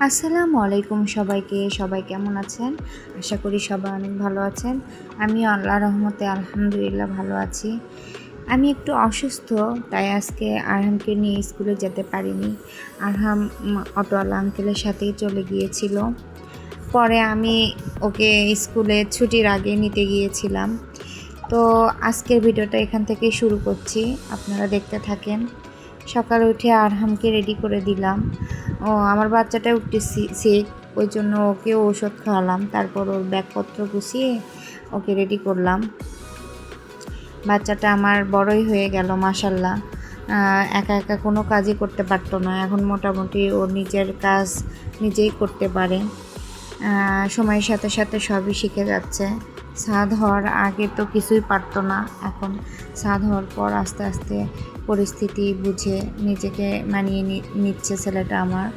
আসসালামু আলাইকুম সবাইকে। সবাই কেমন আছেন? আশা করি সবাই অনেক ভালো আছেন। আমি আল্লাহর রহমতে আলহামদুলিল্লাহ ভালো আছি। আমি একটু অসুস্থ, তাই আজকে আরহামকে নিয়ে স্কুলে যেতে পারিনি। আরহাম অটোওয়ালা আঙ্কেলের সাথেই চলে গিয়েছিল। পরে আমি ওকে স্কুলে ছুটির আগে নিতে গিয়েছিলাম। তো আজকের ভিডিওটা এখান থেকেই শুরু করছি, আপনারা দেখতে থাকেন। সকালে উঠে আরহামকে রেডি করে দিলাম। আমার বাচ্চাটা একটু সিক, ওই জন্য ওকে ঔষধ খাওয়ালাম, তারপর ওর ব্যাগপত্র গুছিয়ে ওকে রেডি করলাম। বাচ্চাটা আমার বড়ই হয়ে গেল মাশাল্লাহ। একা একা কোনো কাজই করতে পারতো না, এখন মোটামুটি ওর নিজের কাজ নিজেই করতে পারে। সময়ের সাথে সাথে সবই শিখে যাচ্ছে। সাদ হওয়ার আগে তো কিছুই পারতো না, এখন সাদ হওয়ার পর আস্তে আস্তে পরিস্থিতি বুঝে নিজেকে মানিয়ে নিচ্ছে ছেলেটা আমার।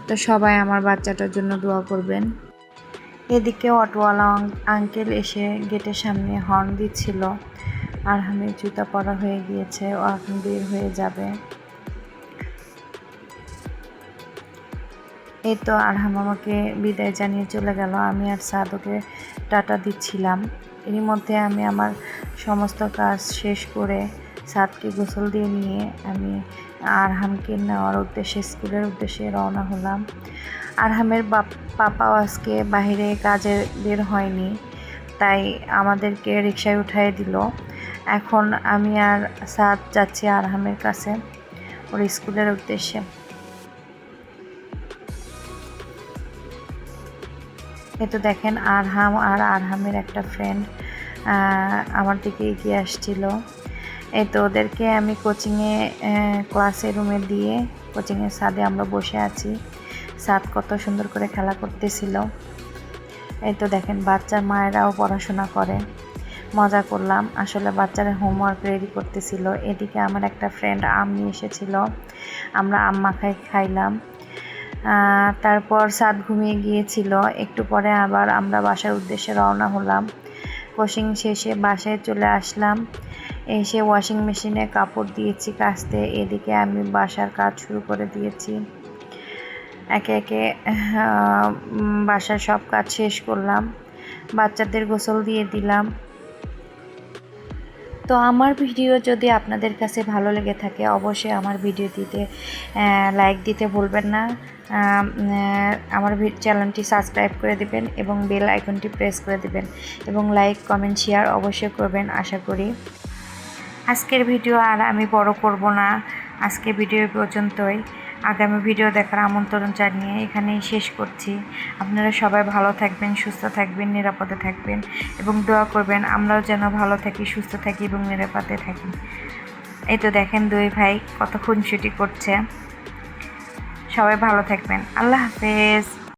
তো সবাই আমার বাচ্চাটার জন্য দোয়া করবেন। এদিকে অটোওয়ালা আঙ্কেল এসে গেটের সামনে হর্ন দিচ্ছিল। আরহামের জুতা পরা হয়ে গিয়েছে, ও এখন বের হয়ে যাবে। এই তো আরহাম আমাকে বিদায় জানিয়ে চলে গেল। আমি আর সাদকে টাটা দিচ্ছিলাম। এরই মধ্যে আমি আমার সমস্ত কাজ শেষ করে সাদকে গোসল দিয়ে নিয়ে আমি আরহামকে নেওয়ার উদ্দেশ্যে স্কুলের উদ্দেশ্যে রওনা হলাম। আরহামের পাপাও আজকে বাইরে কাজে বের হয়নি, তাই আমাদেরকে রিকশায় উঠাই দিল। এখন আমি আর সাদ যাচ্ছি আরহামের কাছে ওর স্কুলের উদ্দেশ্যে। এ তো দেখেন আরহাম আর আরহামের একটা ফ্রেন্ড আমার দিকে এগিয়ে আসছিল। এই তো ওদেরকে আমি কোচিংয়ে ক্লাসে রুমে দিয়ে কোচিংয়ের ছাদে আমরা বসে আছি। ছাদ কত সুন্দর করে খেলা করতেছিল। এই তো দেখেন বাচ্চার মায়েরাও পড়াশোনা করে, মজা করলাম। আসলে বাচ্চারা হোমওয়ার্ক রেডি করতেছিল। এদিকে আমার একটা ফ্রেন্ড আম নিয়ে এসেছিল, আমরা আম মাখাই খাইলাম। তারপর সাদ ঘুমিয়ে গিয়েছিল। একটু পরে আবার আমরা বাসার উদ্দেশ্যে রওনা হলাম। কোচিং শেষে বাসায় চলে আসলাম। এসে ওয়াশিং মেশিনে কাপড় দিয়েছি কাচতে। এদিকে আমি বাসার কাজ শুরু করে দিয়েছি। একে একে বাসার সব কাজ শেষ করলাম, বাচ্চাদের গোসল দিয়ে দিলাম। তো আমার ভিডিও যদি আপনাদের কাছে ভালো লেগে থাকে অবশ্যই আমার ভিডিওটিতে লাইক দিতে ভুলবেন না। আমার চ্যানেলটি সাবস্ক্রাইব করে দিবেন এবং বেল আইকনটি প্রেস করে দিবেন এবং লাইক কমেন্ট শেয়ার অবশ্যই করবেন আশা করি। আজকের ভিডিও আর আমি বড় করব না, আজকে ভিডিও পর্যন্তই। আগামী ভিডিও দেখার আমন্ত্রণ জানিয়ে এখানেই শেষ করছি। আপনারা সবাই ভালো থাকবেন, সুস্থ থাকবেন, নিরাপদে থাকবেন এবং দোয়া করবেন আমরাও যেন ভালো থাকি, সুস্থ থাকি এবং নিরাপদে থাকি। এই তো দেখেন দুই ভাই কত খুনসুটি করছে। সবাই ভালো থাকবেন। আল্লাহ হাফেজ।